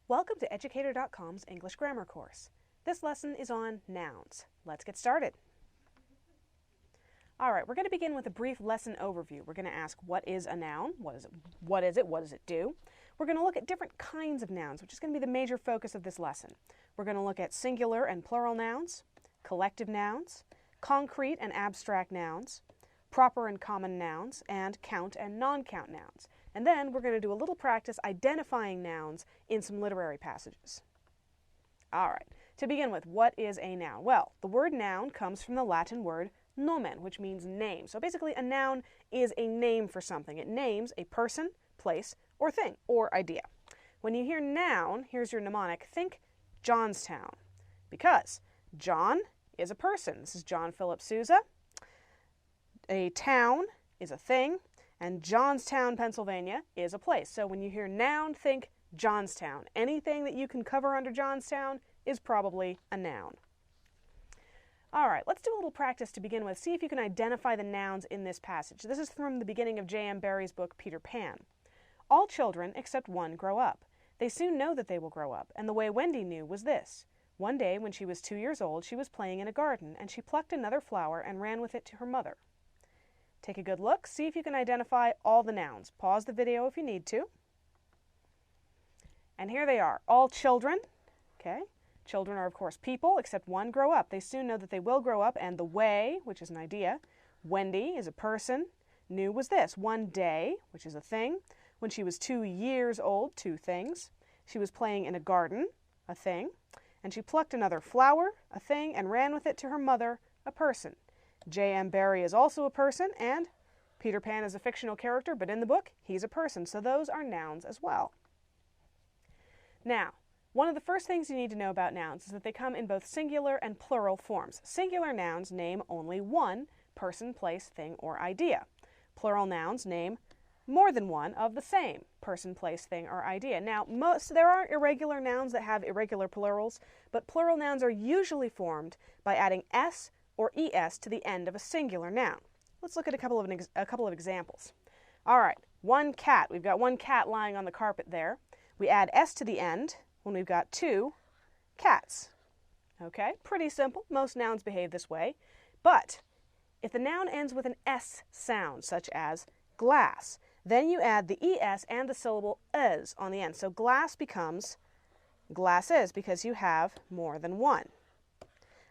Welcome to Educator.com's English Grammar course. This lesson is on nouns. Let's get started. All right, we're going to begin with a brief lesson overview. We're going to ask, what is a noun? What is it? What does it do? We're going to look at different kinds of nouns, which is going to be the major focus of this lesson. We're going to look at singular and plural nouns, collective nouns, concrete and abstract nouns, proper and common nouns, and count and non-count nouns. And then we're going to do a little practice identifying nouns in some literary passages. All right, to begin with, what is a noun? Well, the word noun comes from the Latin word nomen, which means name. So basically, a noun is a name for something. It names a person, place, or thing, or idea. When you hear noun, here's your mnemonic, think Johnstown, because John is a person. This is John Philip Sousa. A town is a thing, and Johnstown, Pennsylvania is a place. So when you hear noun, think Johnstown. Anything that you can cover under Johnstown is probably a noun. All right, let's do a little practice to begin with. See if you can identify the nouns in this passage. This is from the beginning of J.M. Barrie's book, Peter Pan. All children except one grow up. They soon know that they will grow up, and the way Wendy knew was this. One day, when she was 2 years old, she was playing in a garden, and she plucked another flower and ran with it to her mother. Take a good look. See if you can identify all the nouns. Pause the video if you need to. And here they are. All children. Okay. Children are, of course, people, except one grow up. They soon know that they will grow up. And the way, which is an idea. Wendy is a person. Knew was this. One day, which is a thing. When she was 2 years old, two things. She was playing in a garden, a thing. And she plucked another flower, a thing, and ran with it to her mother, a person. J.M. Barrie is also a person, and Peter Pan is a fictional character, but in the book, he's a person. So those are nouns as well. Now, one of the first things you need to know about nouns is that they come in both singular and plural forms. Singular nouns name only one person, place, thing, or idea. Plural nouns name more than one of the same person, place, thing, or idea. Now, there are irregular nouns that have irregular plurals, but plural nouns are usually formed by adding s or es to the end of a singular noun. Let's look at a couple of examples. All right, one cat. We've got one cat lying on the carpet there. We add s to the end when we've got two cats. Okay, pretty simple. Most nouns behave this way. But if the noun ends with an s sound, such as glass, then you add the es and the syllable es on the end. So glass becomes glasses because you have more than one.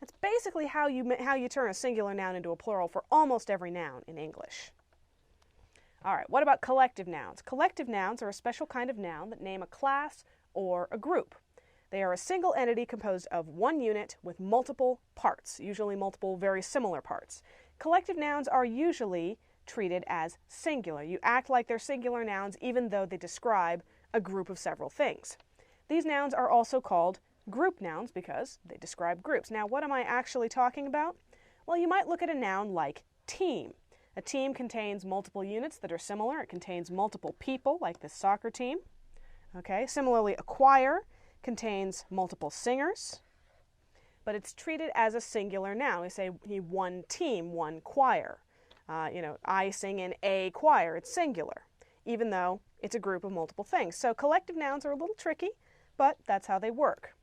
That's basically how you turn a singular noun into a plural for almost every noun in English. All right, what about collective nouns? Collective nouns are a special kind of noun that name a class or a group. They are a single entity composed of one unit with multiple parts, usually multiple very similar parts. Collective nouns are usually treated as singular. You act like they're singular nouns even though they describe a group of several things. These nouns are also called group nouns because they describe groups. Now, what am I actually talking about? Well, you might look at a noun like team. A team contains multiple units that are similar. It contains multiple people, like this soccer team. Okay. Similarly, a choir contains multiple singers, but it's treated as a singular noun. We say one team, one choir. I sing in a choir. It's singular, even though it's a group of multiple things. So collective nouns are a little tricky, but that's how they work.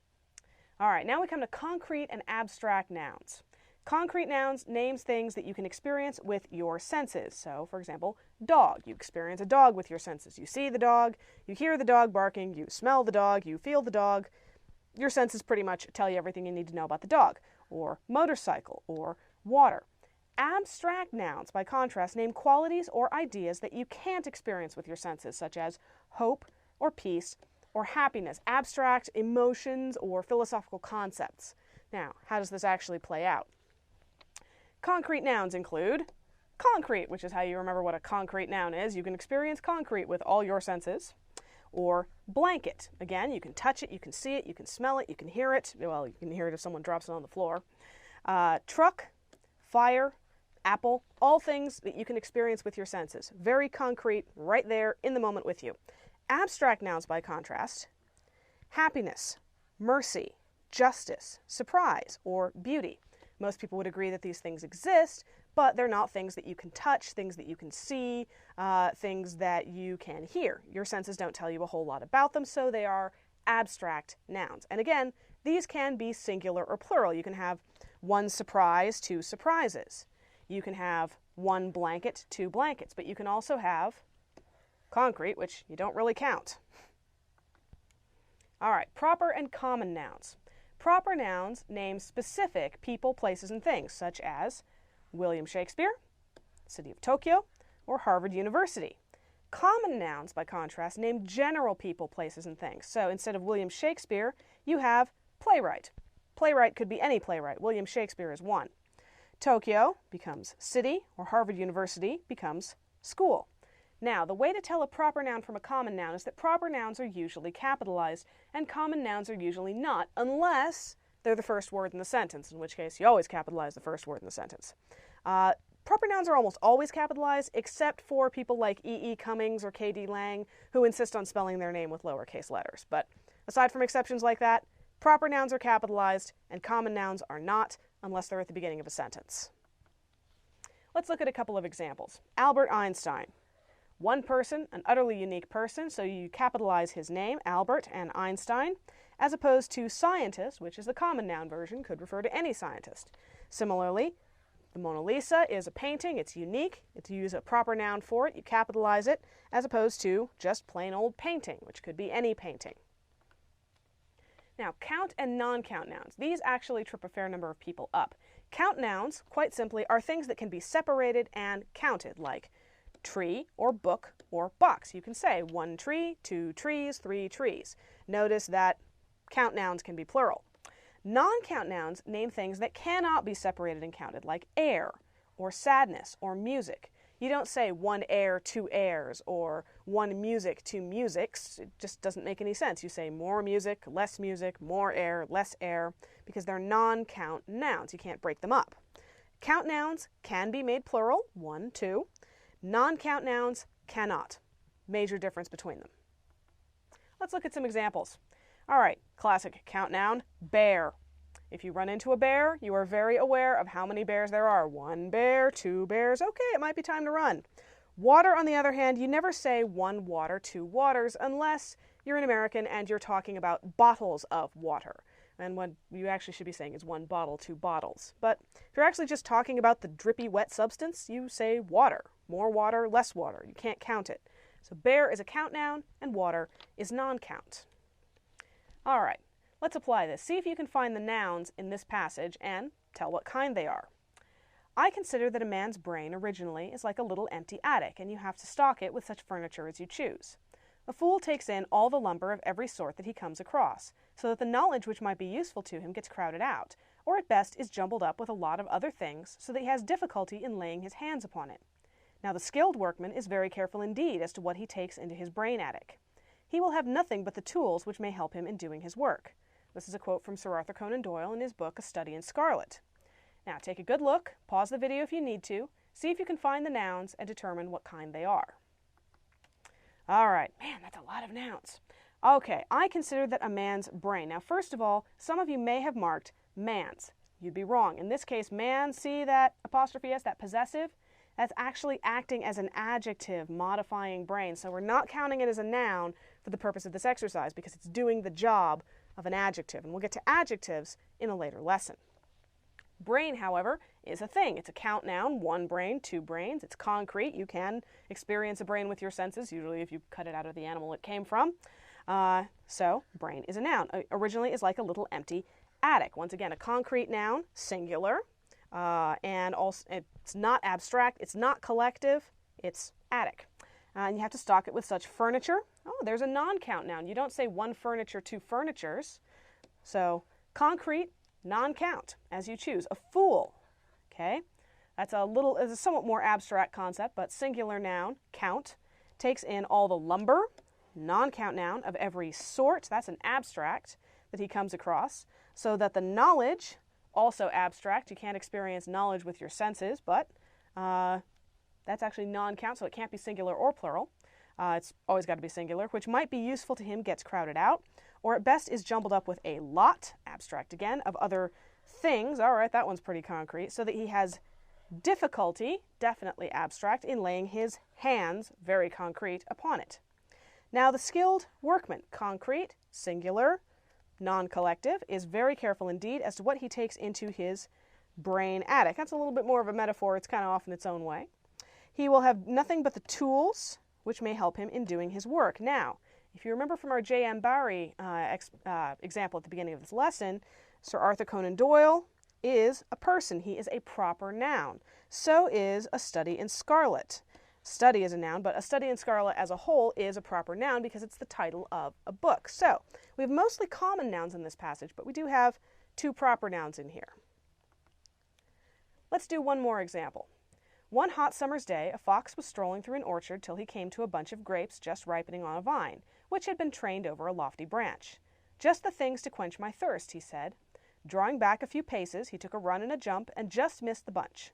All right, now we come to concrete and abstract nouns. Concrete nouns names things that you can experience with your senses. So, for example, dog. You experience a dog with your senses. You see the dog, you hear the dog barking, you smell the dog, you feel the dog. Your senses pretty much tell you everything you need to know about the dog. Or motorcycle, or water. Abstract nouns, by contrast, name qualities or ideas that you can't experience with your senses, such as hope or peace, or happiness, abstract emotions or philosophical concepts. Now, how does this actually play out? Concrete nouns include concrete, which is how you remember what a concrete noun is. You can experience concrete with all your senses. Or blanket. Again, you can touch it, you can see it, you can smell it, you can hear it. Well, you can hear it if someone drops it on the floor. Truck, fire, apple, all things that you can experience with your senses. Very concrete, right there in the moment with you. Abstract nouns, by contrast, happiness, mercy, justice, surprise, or beauty. Most people would agree that these things exist, but they're not things that you can touch, things that you can see, things that you can hear. Your senses don't tell you a whole lot about them, so they are abstract nouns. And again, these can be singular or plural. You can have one surprise, two surprises. You can have one blanket, two blankets. But you can also have concrete, which you don't really count. All right, proper and common nouns. Proper nouns name specific people, places, and things, such as William Shakespeare, City of Tokyo, or Harvard University. Common nouns, by contrast, name general people, places, and things. So instead of William Shakespeare, you have playwright. Playwright could be any playwright. William Shakespeare is one. Tokyo becomes city, or Harvard University becomes school. Now, the way to tell a proper noun from a common noun is that proper nouns are usually capitalized, and common nouns are usually not, unless they're the first word in the sentence, in which case you always capitalize the first word in the sentence. Proper nouns are almost always capitalized, except for people like E.E. Cummings or K.D. Lang, who insist on spelling their name with lowercase letters. But aside from exceptions like that, proper nouns are capitalized, and common nouns are not, unless they're at the beginning of a sentence. Let's look at a couple of examples. Albert Einstein. One person, an utterly unique person, so you capitalize his name, Albert and Einstein, as opposed to scientist, which is the common noun version, could refer to any scientist. Similarly, the Mona Lisa is a painting, it's unique, if you use a proper noun for it, you capitalize it, as opposed to just plain old painting, which could be any painting. Now, count and non-count nouns. These actually trip a fair number of people up. Count nouns, quite simply, are things that can be separated and counted, like tree or book or box. You can say one tree, two trees, three trees. Notice that count nouns can be plural. Non-count nouns name things that cannot be separated and counted, like air or sadness or music. You don't say one air, two airs, or one music, two musics. It just doesn't make any sense. You say more music, more air, less air, because they're non-count nouns. You can't break them up. Count nouns can be made plural, one, two. Non-count nouns cannot. Major difference between them. Let's look at some examples. All right, classic count noun, bear. If you run into a bear, you are very aware of how many bears there are. One bear, two bears, okay, it might be time to run. Water, on the other hand, you never say one water, two waters, unless you're an American and you're talking about bottles of water. And what you actually should be saying is one bottle, two bottles. But if you're actually just talking about the drippy wet substance, you say water. More water, less water. You can't count it. So bear is a count noun and water is non-count. All right, let's apply this. See if you can find the nouns in this passage and tell what kind they are. I consider that a man's brain originally is like a little empty attic, and you have to stock it with such furniture as you choose. A fool takes in all the lumber of every sort that he comes across, so that the knowledge which might be useful to him gets crowded out, or at best is jumbled up with a lot of other things, so that he has difficulty in laying his hands upon it. Now the skilled workman is very careful indeed as to what he takes into his brain attic. He will have nothing but the tools which may help him in doing his work. This is a quote from Sir Arthur Conan Doyle in his book A Study in Scarlet. Now take a good look, pause the video if you need to, see if you can find the nouns and determine what kind they are. All right, man, that's a lot of nouns. Okay, I consider that a man's brain. Now, first of all, some of you may have marked man's. You'd be wrong. In this case, man, see that apostrophe S, that possessive? That's actually acting as an adjective, modifying brain. So we're not counting it as a noun for the purpose of this exercise because it's doing the job of an adjective. And we'll get to adjectives in a later lesson. Brain, however, is a thing. It's a count noun, one brain, two brains. It's concrete. You can experience a brain with your senses, usually if you cut it out of the animal it came from. So brain is a noun. Originally is like a little empty attic. Once again, a concrete noun, singular, and also it's not abstract, it's not collective, it's attic. And you have to stock it with such furniture. Oh, there's a non-count noun. You don't say one furniture, two furnitures. So concrete, non-count, as you choose. A fool, okay? That's a somewhat more abstract concept, but singular noun, count, takes in all the lumber, non-count noun, of every sort. That's an abstract that he comes across. So that the knowledge, also abstract. You can't experience knowledge with your senses, but that's actually non-count, so it can't be singular or plural. It's always got to be singular, which might be useful to him, gets crowded out, or at best is jumbled up with a lot, abstract again, of other things. All right, that one's pretty concrete, so that he has difficulty, definitely abstract, in laying his hands, very concrete, upon it. Now the skilled workman, concrete, singular, non-collective, is very careful indeed as to what he takes into his brain attic. That's a little bit more of a metaphor. It's kind of off in its own way. He will have nothing but the tools which may help him in doing his work. Now, if you remember from our J.M. Barrie example at the beginning of this lesson, Sir Arthur Conan Doyle is a person. He is a proper noun. So is A Study in Scarlet. Study is a noun, but A Study in Scarlet as a whole is a proper noun because it's the title of a book. So we have mostly common nouns in this passage, but we do have two proper nouns in here. Let's do one more example. One hot summer's day, a fox was strolling through an orchard till he came to a bunch of grapes just ripening on a vine, which had been trained over a lofty branch. "Just the things to quench my thirst," he said. Drawing back a few paces, he took a run and a jump and just missed the bunch.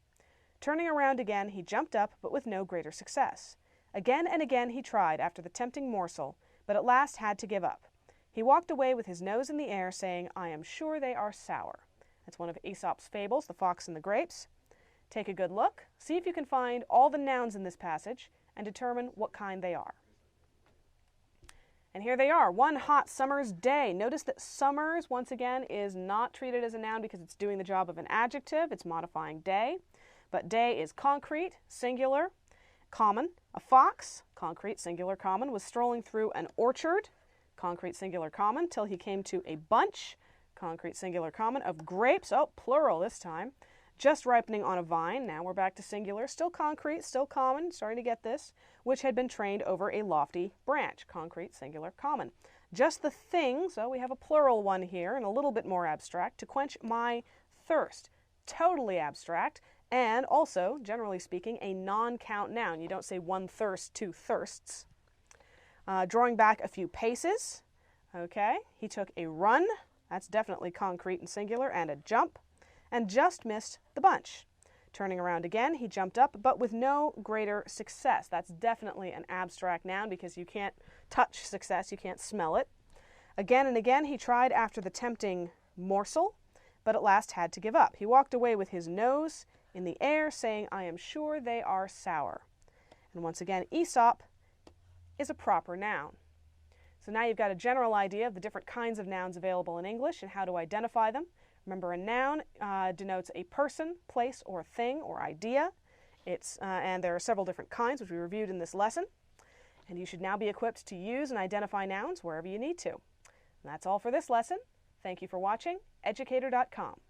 Turning around again, he jumped up, but with no greater success. Again and again he tried after the tempting morsel, but at last had to give up. He walked away with his nose in the air, saying, "I am sure they are sour." That's one of Aesop's fables, The Fox and the Grapes. Take a good look, see if you can find all the nouns in this passage, and determine what kind they are. And here they are. One hot summer's day. Notice that summers, once again, is not treated as a noun because it's doing the job of an adjective. It's modifying day. But day is concrete, singular, common. A fox, concrete, singular, common, was strolling through an orchard, concrete, singular, common, till he came to a bunch, concrete, singular, common, of grapes, oh, plural this time, just ripening on a vine. Now we're back to singular, still concrete, still common, starting to get this, which had been trained over a lofty branch, concrete, singular, common. Just the thing, so we have a plural one here and a little bit more abstract, to quench my thirst. Totally abstract, and also, generally speaking, a non-count noun. You don't say one thirst, two thirsts. Drawing back a few paces, okay, he took a run, that's definitely concrete and singular, and a jump, and just missed the bunch. Turning around again, he jumped up, but with no greater success. That's definitely an abstract noun because you can't touch success, you can't smell it. Again and again, he tried after the tempting morsel, but at last had to give up. He walked away with his nose in the air, saying, "I am sure they are sour." And once again, Aesop is a proper noun. So now you've got a general idea of the different kinds of nouns available in English and how to identify them. Remember, a noun denotes a person, place, or thing, or idea. And there are several different kinds, which we reviewed in this lesson. And you should now be equipped to use and identify nouns wherever you need to. And that's all for this lesson. Thank you for watching. Educator.com.